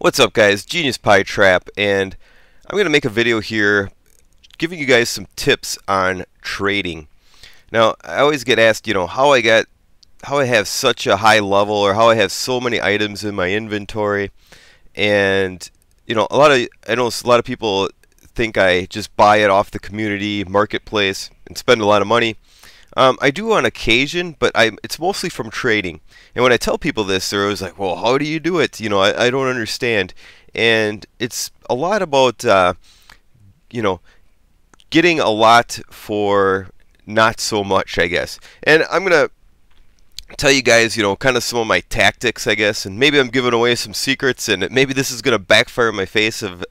What's up, guys? Genius Pie Trap, and I'm going to make a video here giving you guys some tips on trading. Now, I always get asked, how I have such a high level, or how I have so many items in my inventory. And I know a lot of people think I just buy it off the community marketplace and spend a lot of money. I do on occasion, but it's mostly from trading. And when I tell people this, they're always like, well, how do you do it? I don't understand. And it's a lot about, getting a lot for not so much, I guess. And I'm going to tell you guys, kind of some of my tactics, I guess. And maybe I'm giving away some secrets, and maybe this is going to backfire in my face of,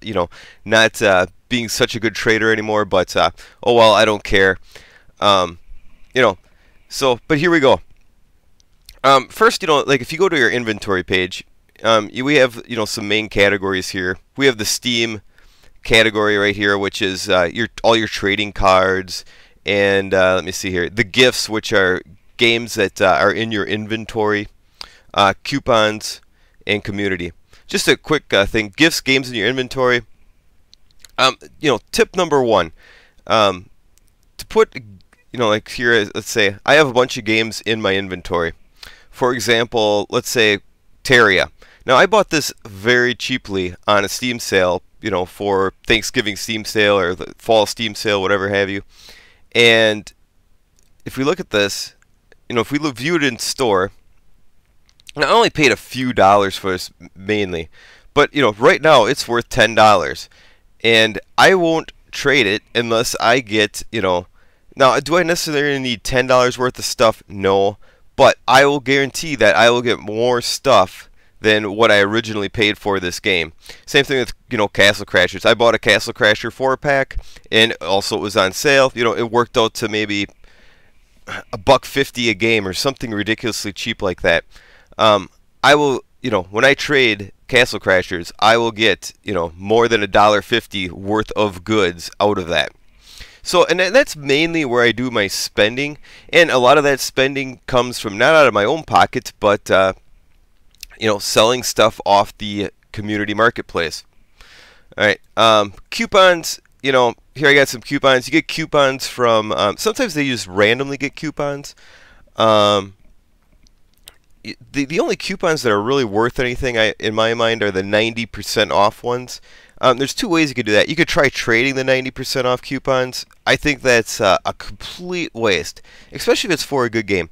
not being such a good trader anymore. But, oh well, I don't care. But here we go. First, like if you go to your inventory page, we have, some main categories here. We have the Steam category right here, which is all your trading cards, and let me see here, the gifts, which are games that are in your inventory, coupons, and community. Just a quick thing: gifts, games in your inventory. Tip number one, to put like here, let's say I have a bunch of games in my inventory. For example, let's say Terraria. Now, I bought this very cheaply on a Steam sale, for Thanksgiving Steam sale or the fall Steam sale, whatever have you. And if we look at this, if we view it in store, and I only paid a few dollars for this mainly, but right now it's worth $10, and I won't trade it unless I get Now, do I necessarily need $10 worth of stuff? No, but I will guarantee that I will get more stuff than what I originally paid for this game. Same thing with, Castle Crashers. I bought a Castle Crasher 4-pack, and also it was on sale. It worked out to maybe $1.50 a game or something ridiculously cheap like that. I will, when I trade Castle Crashers, I will get, more than $1.50 worth of goods out of that. So, and that's mainly where I do my spending, and a lot of that spending comes from not out of my own pocket, but selling stuff off the community marketplace. All right, coupons. Here I got some coupons. You get coupons from. Sometimes they just randomly get coupons. The only coupons that are really worth anything, in my mind, are the 90% off ones. There's two ways you could do that. You could try trading the 90% off coupons. I think that's a complete waste, especially if it's for a good game.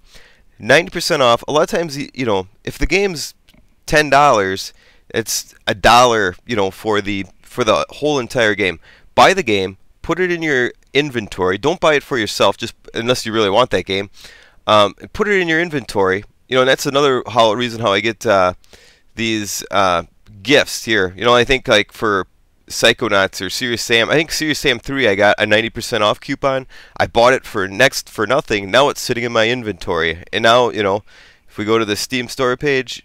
90% off. A lot of times, if the game's $10, it's $1, for the whole entire game. Buy the game, put it in your inventory. Don't buy it for yourself, just unless you really want that game. Put it in your inventory. And that's another reason how I get these gifts here. I think like for Psychonauts or Serious Sam, I think Serious Sam 3, I got a 90% off coupon. I bought it for nothing. Now it's sitting in my inventory. And now, if we go to the Steam store page,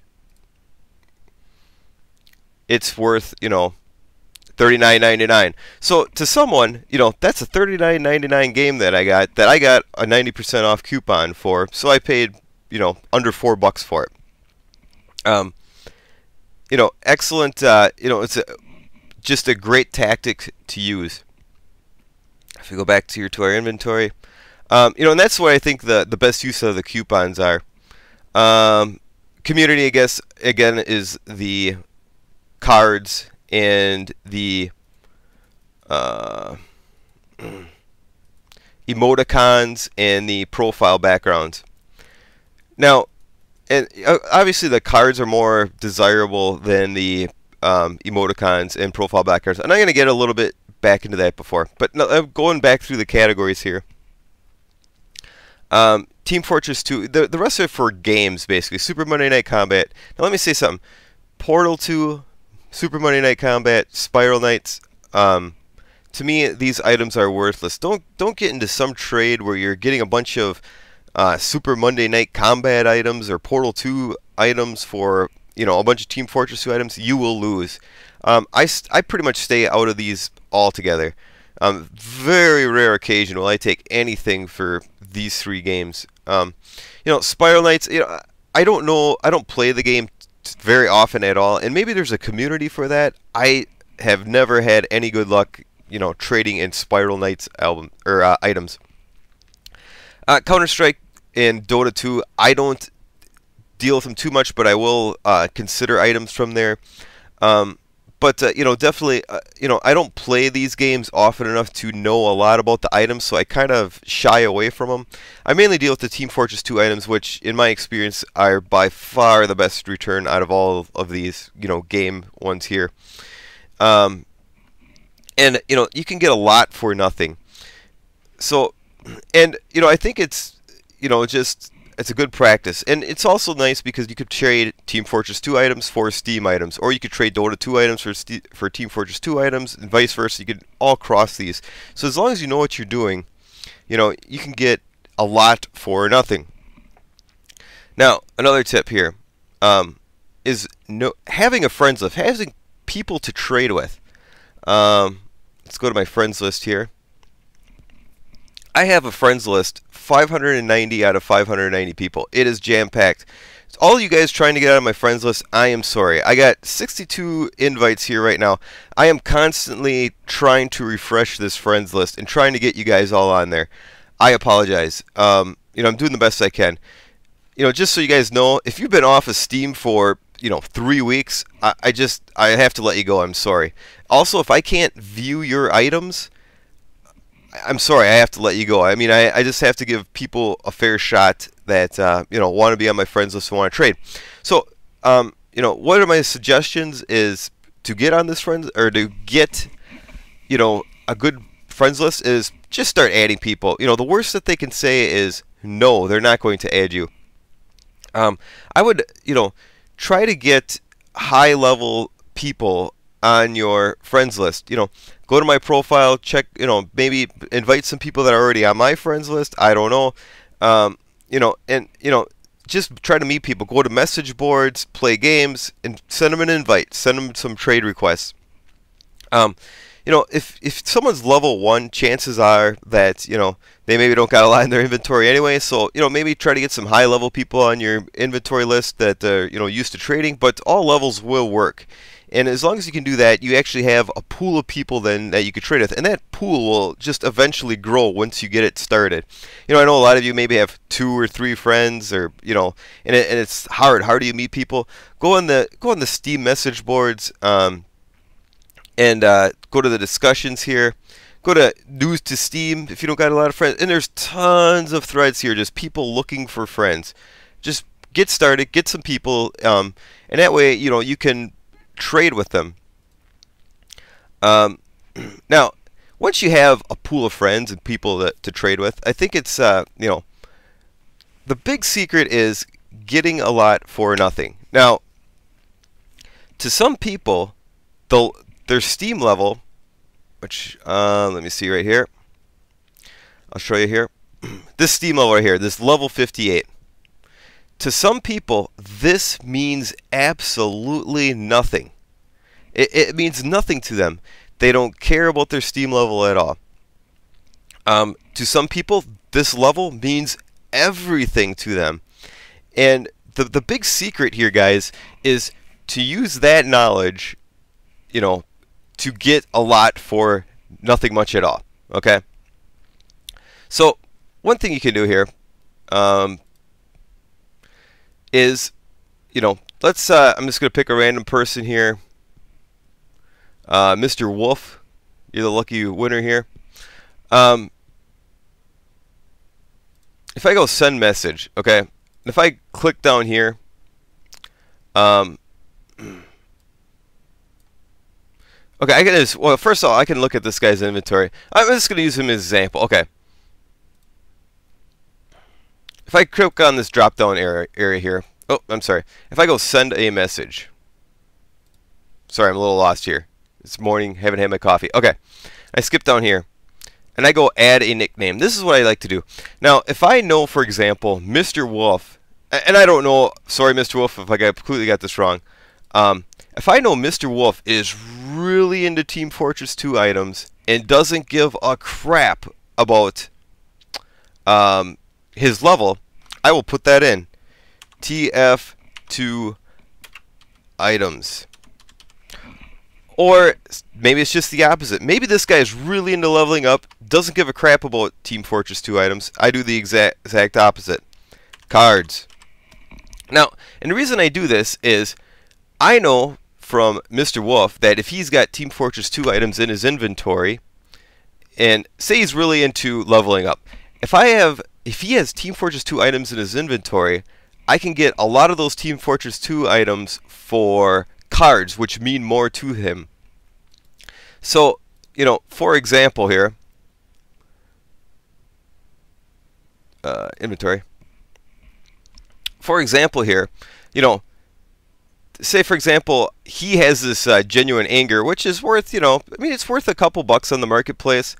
it's worth, $39.99. So to someone, that's a $39.99 game that I got a 90% off coupon for. So I paid, under $4 for it. Excellent. It's just a great tactic to use. If we go back to our inventory, and that's where I think the best use of the coupons are. Community, I guess, again, is the cards and the emoticons and the profile backgrounds. Now, and obviously the cards are more desirable than the emoticons and profile backgrounds. And I'm going to get a little bit back into that before. But no, I'm going back through the categories here. Team Fortress 2, the rest of it for games, basically. Super Monday Night Combat. Now let me say something. Portal 2, Super Monday Night Combat, Spiral Knights. To me, these items are worthless. Don't get into some trade where you're getting a bunch of Super Monday Night Combat items or Portal 2 items for a bunch of Team Fortress 2 items. You will lose. I pretty much stay out of these altogether. Very rare occasion will I take anything for these three games. Spiral Knights. I don't know. I don't play the game very often at all, and maybe there's a community for that. I have never had any good luck, trading in Spiral Knights items. Counter-Strike and Dota 2, I don't deal with them too much, but I will consider items from there. But definitely, I don't play these games often enough to know a lot about the items, so I kind of shy away from them. I mainly deal with the Team Fortress 2 items, which, in my experience, are by far the best return out of all of these, game ones here. And you can get a lot for nothing. So, and I think it's, it's a good practice. And it's also nice because you could trade Team Fortress 2 items for Steam items, or you could trade Dota 2 items for Team Fortress 2 items, and vice versa. You could all cross these. So as long as you know what you're doing, you can get a lot for nothing. Now, another tip here is having a friends list, having people to trade with. Let's go to my friends list here. I have a friends list, 590 out of 590 people. It is jam-packed. All you guys trying to get out of my friends list, I am sorry. I got 62 invites here right now. I am constantly trying to refresh this friends list and trying to get you guys all on there. I apologize. I'm doing the best I can. Just so you guys know, if you've been off of Steam for 3 weeks, I have to let you go. I'm sorry. Also, if I can't view your items, I'm sorry, I have to let you go. I mean, I just have to give people a fair shot that want to be on my friends list and want to trade. So, what are my suggestions is to get on this friends, or to get a good friends list, is just start adding people. The worst that they can say is no, they're not going to add you. I would try to get high level people on your friends list. Go to my profile, check, maybe invite some people that are already on my friends list. I don't know. Just try to meet people. Go to message boards, play games, and send them an invite. Send them some trade requests. If someone's level 1, chances are that, they maybe don't got a lot in their inventory anyway. So, maybe try to get some high level people on your inventory list that are, used to trading, but all levels will work. And as long as you can do that, you actually have a pool of people then that you could trade with. And that pool will just eventually grow once you get it started. I know a lot of you maybe have 2 or 3 friends, or, and it's hard. How do you meet people? Go on the Steam message boards, and go to the discussions here. Go to News to Steam if you don't got a lot of friends. And there's tons of threads here, just people looking for friends. Just get started, get some people, and that way, you can trade with them. Now, once you have a pool of friends and people to trade with, I think it's, the big secret is getting a lot for nothing. Now, to some people, their Steam level, which, let me see right here. I'll show you here. This Steam level right here, this level 58. To some people, this means absolutely nothing. It means nothing to them. They don't care about their Steam level at all. To some people, this level means everything to them. And the big secret here, guys, is to use that knowledge, to get a lot for nothing much at all. Okay? So, one thing you can do here, is, let's, I'm just going to pick a random person here. Mr. Wolf, you're the lucky winner here. If I go send message, okay, if I click down here, okay, I can just, well, first of all, I can look at this guy's inventory. I'm just going to use him as an example. Okay. If I click on this drop down area here, oh, I'm sorry. If I go send a message, sorry, I'm a little lost here. It's morning, haven't had my coffee. Okay, I skip down here, and I go add a nickname. This is what I like to do. Now, if I know, for example, Mr. Wolf, and I don't know, sorry, Mr. Wolf, if I completely got this wrong. If I know Mr. Wolf is really into Team Fortress 2 items and doesn't give a crap about his level, I will put that in. TF2 items. Or maybe it's just the opposite. Maybe this guy is really into leveling up, doesn't give a crap about Team Fortress 2 items. I do the exact opposite. Cards. Now, and the reason I do this is I know from Mr. Wolf that if he's got Team Fortress 2 items in his inventory, and say he's really into leveling up, if he has Team Fortress 2 items in his inventory, I can get a lot of those Team Fortress 2 items for cards, which mean more to him. So, you know, for example here, inventory. For example here, you know, say for example, he has this genuine anger, which is worth, you know, I mean, it's worth a couple bucks on the marketplace.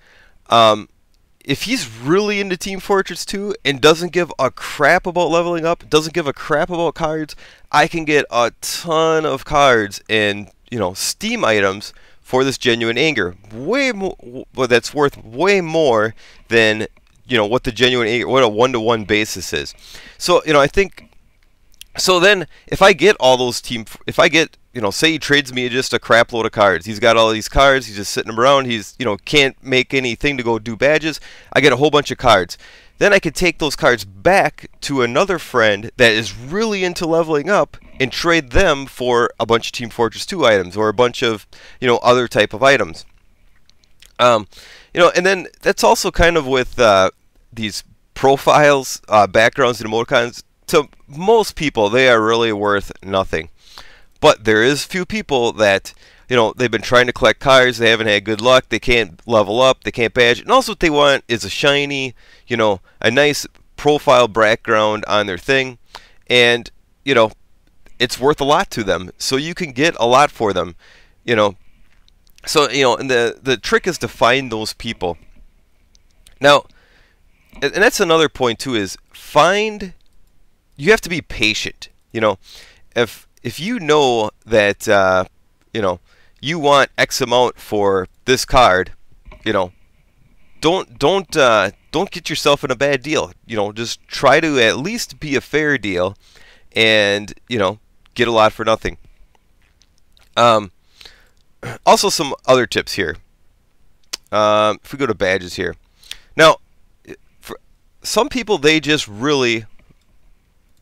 If he's really into Team Fortress 2 and doesn't give a crap about leveling up, doesn't give a crap about cards, I can get a ton of cards and, you know, Steam items for this genuine anger. Way more, well, that's worth way more than, you know, what the genuine anger, what a one-to-one basis is. So, you know, I think, so then if I get all those if I get, you know, say he trades me just a crap load of cards. He's got all these cards. He's just sitting them around. He's, you know, can't make anything to go do badges. I get a whole bunch of cards. Then I could take those cards back to another friend that is really into leveling up and trade them for a bunch of Team Fortress 2 items or a bunch of, you know, other type of items. You know, and then that's also kind of with these profiles, backgrounds, and emoticons. To most people, they are really worth nothing. But there is few people that, you know, they've been trying to collect cards, they haven't had good luck, they can't level up, they can't badge, and also what they want is a shiny, you know, a nice profile background on their thing, and, you know, it's worth a lot to them, so you can get a lot for them, you know. So, you know, and the trick is to find those people. Now, and that's another point too, is you have to be patient, you know. If you know that you know, you want X amount for this card, you know, don't get yourself in a bad deal. You know, just try to at least be a fair deal, and, you know, get a lot for nothing. Also, some other tips here. If we go to badges here, now, for some people, they just really,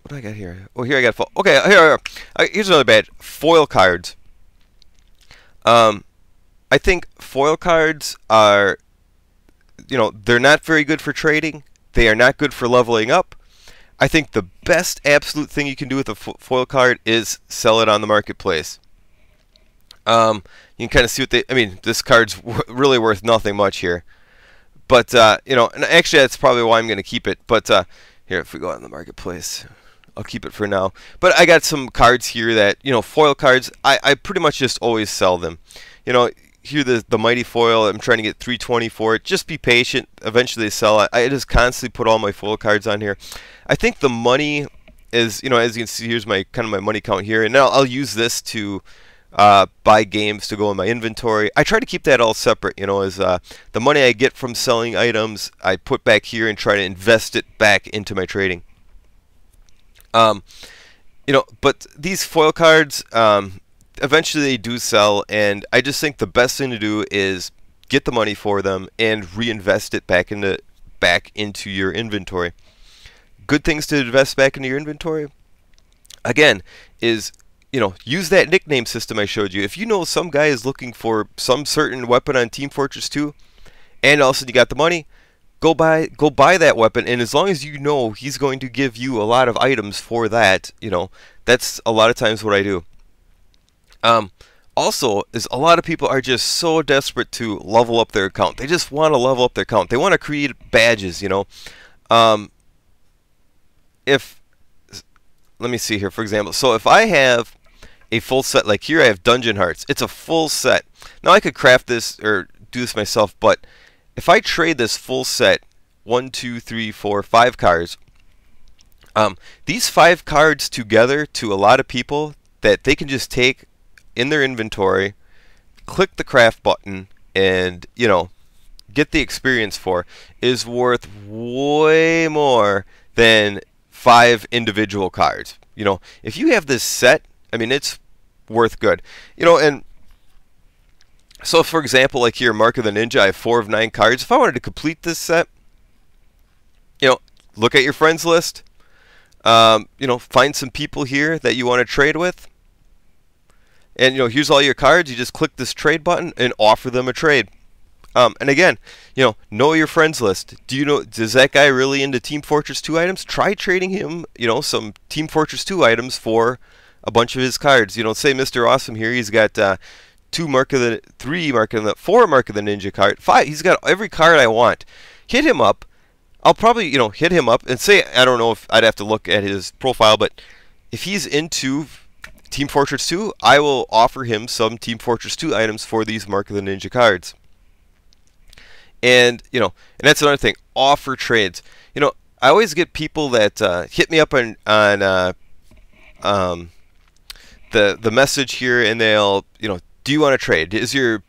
what do I got here? Oh, here I got okay. Here's another badge. Foil cards. I think foil cards are, you know, they're not very good for trading. They are not good for leveling up. I think the best absolute thing you can do with a foil card is sell it on the marketplace. You can kind of see what they, I mean, this card's really worth nothing much here. But, you know, and actually that's probably why I'm going to keep it. But, here, if we go on the marketplace, I'll keep it for now. But I got some cards here that, you know, foil cards, I pretty much just always sell them. You know, here the Mighty Foil, I'm trying to get 320 for it. Just be patient. Eventually they sell it. I just constantly put all my foil cards on here. I think the money is, you know, as you can see, here's my kind of my money count here. And now I'll use this to buy games to go in my inventory. I try to keep that all separate, you know, as the money I get from selling items, I put back here and try to invest it back into my trading. You know, but these foil cards, eventually they do sell, and I just think the best thing to do is get the money for them and reinvest it back into your inventory. Good things to invest back into your inventory, again, is, you know, use that nickname system I showed you. If you know some guy is looking for some certain weapon on Team Fortress 2, and all of a sudden you got the money, go buy that weapon, and as long as you know he's going to give you a lot of items for that, you know, that's a lot of times what I do. Also, is a lot of people are just so desperate to level up their account. They just want to level up their account. They want to create badges, you know. Let me see here, for example. So if I have a full set, like here I have Dungeon Hearts. It's a full set. Now I could craft this or do this myself, but if I trade this full set, 1, 2, 3, 4, 5 cards, these 5 cards together to a lot of people that they can just take in their inventory, click the craft button, and, you know, get the experience for, is worth way more than 5 individual cards. You know, if you have this set, I mean, it's worth good. You know, and so for example, like here, Mark of the Ninja, I have 4 of 9 cards. If I wanted to complete this set, you know, look at your friends list. You know, find some people here that you want to trade with. And, you know, here's all your cards. You just click this trade button and offer them a trade. And again, you know your friends list. Does that guy really into Team Fortress 2 items? Try trading him, you know, some Team Fortress 2 items for a bunch of his cards. You know, say Mr. Awesome here, he's got 4 Mark of the Ninja card, 5. He's got every card I want. Hit him up. I'll probably, you know, hit him up and say, I don't know if I'd have to look at his profile, but if he's into Team Fortress 2, I will offer him some Team Fortress 2 items for these Mark of the Ninja cards. And, you know, and that's another thing, offer trades. You know, I always get people that hit me up on the message here, and they'll, you know, do you want to trade? Is your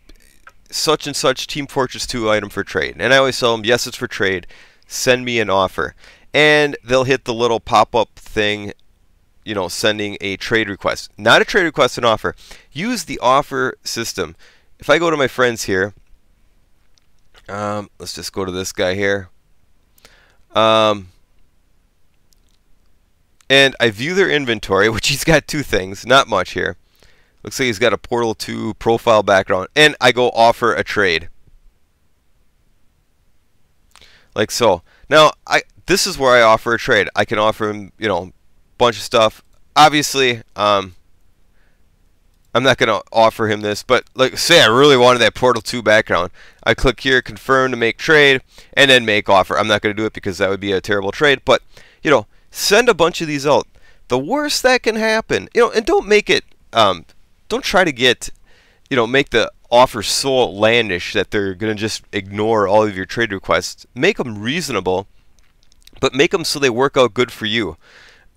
such and such Team Fortress 2 item for trade? And I always tell them, yes, it's for trade. Send me an offer. And they'll hit the little pop-up thing, you know, sending a trade request. Not a trade request, an offer. Use the offer system. If I go to my friends here, let's just go to this guy here. And I view their inventory, which he's got 2 things, not much here. Looks like he's got a Portal 2 profile background. And I go offer a trade. Like so. Now, this is where I offer a trade. I can offer him, you know, a bunch of stuff. Obviously, I'm not going to offer him this, but like say I really wanted that Portal 2 background. I click here, confirm to make trade, and then make offer. I'm not going to do it because that would be a terrible trade, but, you know, send a bunch of these out. The worst that can happen, you know, and don't make it, don't try to get, you know, make the offer so outlandish that they're going to just ignore all of your trade requests. Make them reasonable, but make them so they work out good for you.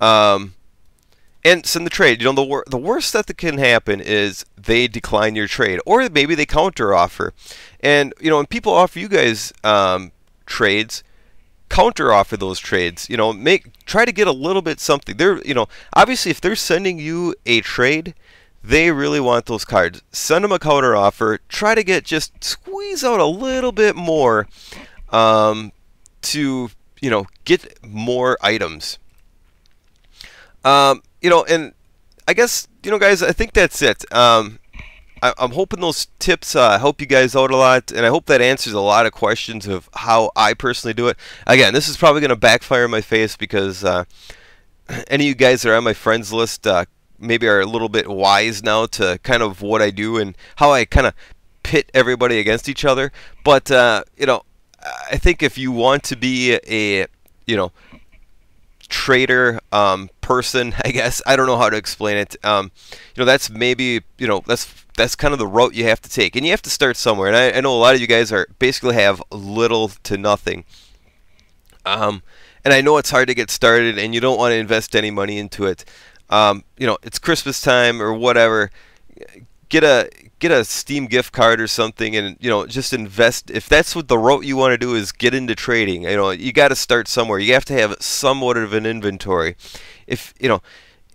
And send the trade. You know, the worst that can happen is they decline your trade, or maybe they counter offer. And, you know, when people offer you guys trades, counter offer those trades. You know, try to get a little bit something. You know, obviously if they're sending you a trade, they really want those cards. Send them a counter offer. Try to just squeeze out a little bit more to, you know, get more items. You know, and I guess, you know, guys, I think that's it. I'm hoping those tips help you guys out a lot, and I hope that answers a lot of questions of how I personally do it. Again, this is probably going to backfire in my face because any of you guys that are on my friends list maybe are a little bit wise now to kind of what I do and how I kind of pit everybody against each other. But, you know, I think if you want to be a, you know, trader person, I guess, I don't know how to explain it, you know, that's maybe, you know, that's kind of the route you have to take, and you have to start somewhere. And I know a lot of you guys basically have little to nothing, and I know it's hard to get started and you don't want to invest any money into it. You know, it's Christmas time or whatever. Get a Steam gift card or something, and, you know, just invest. If that's what the route you want to do is get into trading, you know, you got to start somewhere. You have to have somewhat of an inventory. If, you know,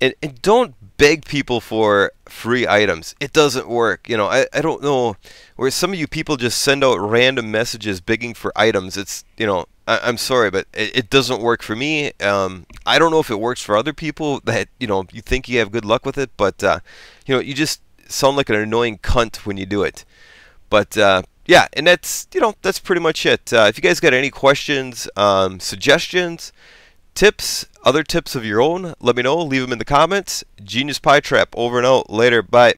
and don't beg people for free items. It doesn't work. You know, I don't know where some of you people just send out random messages begging for items. It's, you know, I'm sorry, but it doesn't work for me. I don't know if it works for other people that, you know, you think you have good luck with it, but, you know, you just sound like an annoying cunt when you do it. But yeah, and that's, you know, that's pretty much it. If you guys got any questions, suggestions, tips, other tips of your own, let me know. Leave them in the comments. Genius Pie Trap, over and out. Later. Bye.